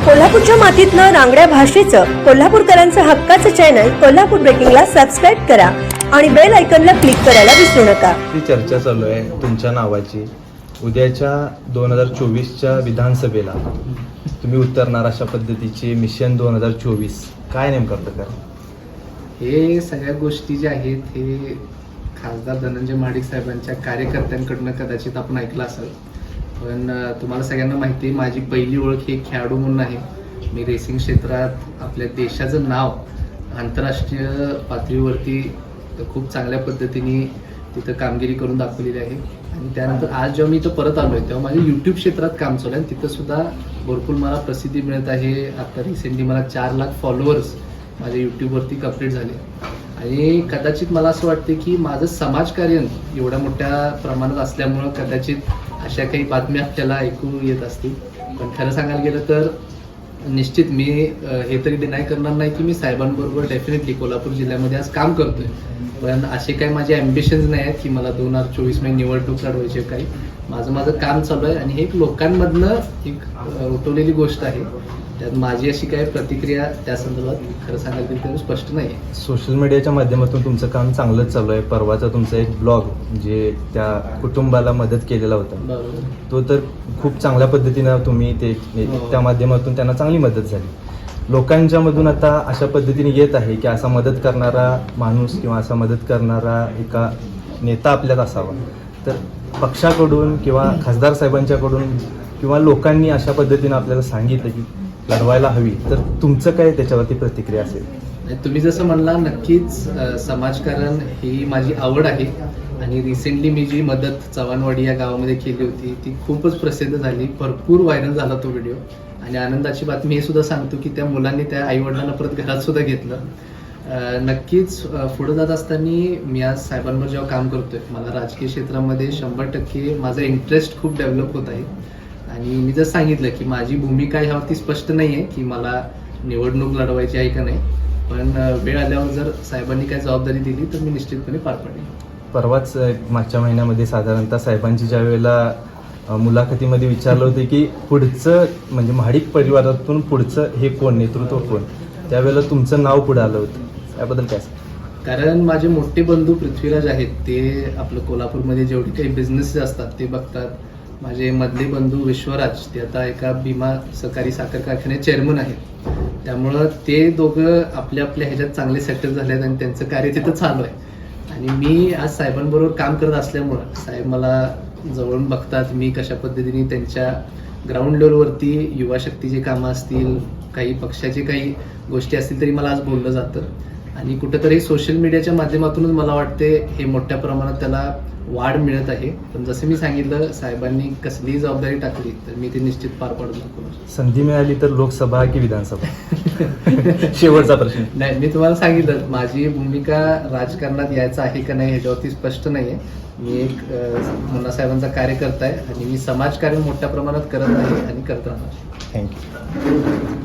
कोल्हापूरच्या मातीतनं रांगड्या भाषेचं कोल्हापूरकरांचं हक्काचं चॅनल कोल्हापूर ब्रेकिंगला सबस्क्राईब करा आणि बेल आयकॉनला क्लिक करायला विसरू नका. ती चर्चा चालू आहे तुमच्या नावाची. उद्याच्या 2024च्या विधानसभेला तुम्ही उतरणार अशा पद्धतीचे मिशन 2024 काय नेमकं प्रकार? हे सगळ्या गोष्टी ज्या आहेत हे खासदार धनंजय महाडिक साहेबांच्या कार्यकर्त्यांकडनं कदाचित आपण ऐकलं असेल. पण तुम्हाला सगळ्यांना माहिती आहे माझी पहिली ओळख ही खेळाडू म्हणून आहे. मी रेसिंग क्षेत्रात आपल्या देशाचं नाव आंतरराष्ट्रीय पातळीवरती खूप चांगल्या पद्धतीने तिथं कामगिरी करून दाखवलेली आहे. आणि त्यानंतर आज जेव्हा मी इथं परत आलो आहे तेव्हा माझ्या यूट्यूब क्षेत्रात काम चालू आहे आणि तिथं सुद्धा भरपूर मला प्रसिद्धी मिळत आहे. आता रिसेंटली मला 4 लाख फॉलोअर्स माझ्या यूट्यूबवरती कंप्लीट झाले. आणि कदाचित मला असं वाटते की माझं समाजकार्य एवढ्या मोठ्या प्रमाणात असल्यामुळं कदाचित अशा काही बातम्या आपल्याला ऐकू येत असतील. पण खरं सांगायला गेलं तर निश्चित मी हे तरी डिनाय करणार नाही की मी साहेबांबरोबर डेफिनेटली कोल्हापूर जिल्ह्यामध्ये आज काम करतोय. पण असे काही माझे ॲम्बिशन्स नाही आहेत की मला 2024 मध्ये निवडणूक लढवायची काही. माझं काम चालू आहे आणि हे एक लोकांमधनं एक उठवलेली गोष्ट आहे. त्यात माझी अशी काही प्रतिक्रिया त्या संदर्भात खरं सांगायला गेलं स्पष्ट नाही आहे. सोशल मीडियाच्या माध्यमातून तुमचं काम चांगलंच चालू आहे. परवाचा तुमचा एक ब्लॉग जे त्या कुटुंबाला मदत केलेला होता बरोबर, तो तर खूप चांगल्या पद्धतीनं तुम्ही ते त्या माध्यमातून त्यांना चांगली मदत झाली. लोकांच्या मधून आता अशा पद्धतीने येत आहे की असा मदत करणारा माणूस किंवा असा मदत करणारा एका नेता आपल्यात असावा. तर पक्षाकडून किंवा खासदार साहेबांच्याकडून किंवा लोकांनी अशा पद्धतीनं आपल्याला सांगितलं की लढवायला हवी, तर तुमचं काय त्याच्यावरती प्रतिक्रिया असेल? तुम्ही जसं म्हणला नक्कीच समाजकारण ही माझी आवड आहे. आणि रिसेंटली मी जी मदत चव्हाणवाडी या गावामध्ये केली होती ती खूपच प्रसिद्ध झाली. भरपूर व्हायरल झाला तो व्हिडिओ. आणि आनंदाची बातमी हे सुद्धा सांगतो की त्या मुलांनी त्या आईवडिलांना परत घरात सुद्धा घेतलं. नक्कीच पुढे जात असताना मी आज साहेबांवर जेव्हा काम करतोय मला राजकीय क्षेत्रामध्ये 100% माझा इंटरेस्ट खूप डेव्हलप होत आहे. आणि मी जर सांगितलं की माझी भूमिका ह्यावरती स्पष्ट नाही आहे की मला निवडणूक लढवायची आहे का नाही. पण वेळ आल्यावर जर साहेबांनी काय जबाबदारी दिली तर मी निश्चितपणे पार पाडेन. परवाच मागच्या महिन्यामध्ये साधारणतः साहेबांची ज्या वेळेला मुलाखतीमध्ये विचारलं होतं की पुढचं म्हणजे महाडिक परिवारातून पुढचं हे कोण, नेतृत्व कोण, त्यावेळेला तुमचं नाव पुढे आलं होतं. त्याबद्दल काय? कारण माझे मोठे बंधू पृथ्वीराज आहेत ते आपलं कोल्हापूरमध्ये जेवढी काही बिझनेस असतात ते बघतात. माझे मधले बंधू विश्वराज ते आता एका भीमा सहकारी साखर कारखान्याचे चेअरमन आहेत. त्यामुळं ते दोघं आपल्या ह्याच्यात चांगले सेटल झाले आहेत आणि त्यांचं कार्य तिथं चालू आहे. आणि मी आज साहेबांबरोबर काम करत असल्यामुळं साहेब मला जवळून बघतात. मी कशा पद्धतीने त्यांच्या ग्राउंड लेवलवरती युवा शक्तीचे कामं असतील काही पक्षाचे काही गोष्टी असतील तरी मला आज बोललं जातं. आणि कुठेतरी सोशल मीडियाच्या माध्यमातूनच मला वाटते हे मोठ्या प्रमाणात त्याला वाढ मिळत आहे. पण जसं मी सांगितलं साहेबांनी कसलीही जबाबदारी टाकली तर मी ती निश्चित पार पाडून दाखवणार. संधी मिळाली तर लोकसभा की विधानसभा? शेवटचा प्रश्न. नाही, मी तुम्हाला सांगितलं माझी भूमिका राजकारणात यायचं आहे का नाही ह्याच्यावरती स्पष्ट नाही आहे. मी एक मुन्ना साहेबांचा कार्यकर्ता आहे आणि मी समाजकार्य मोठ्या प्रमाणात करत आहे आणि करत राहणार. थँक्यू.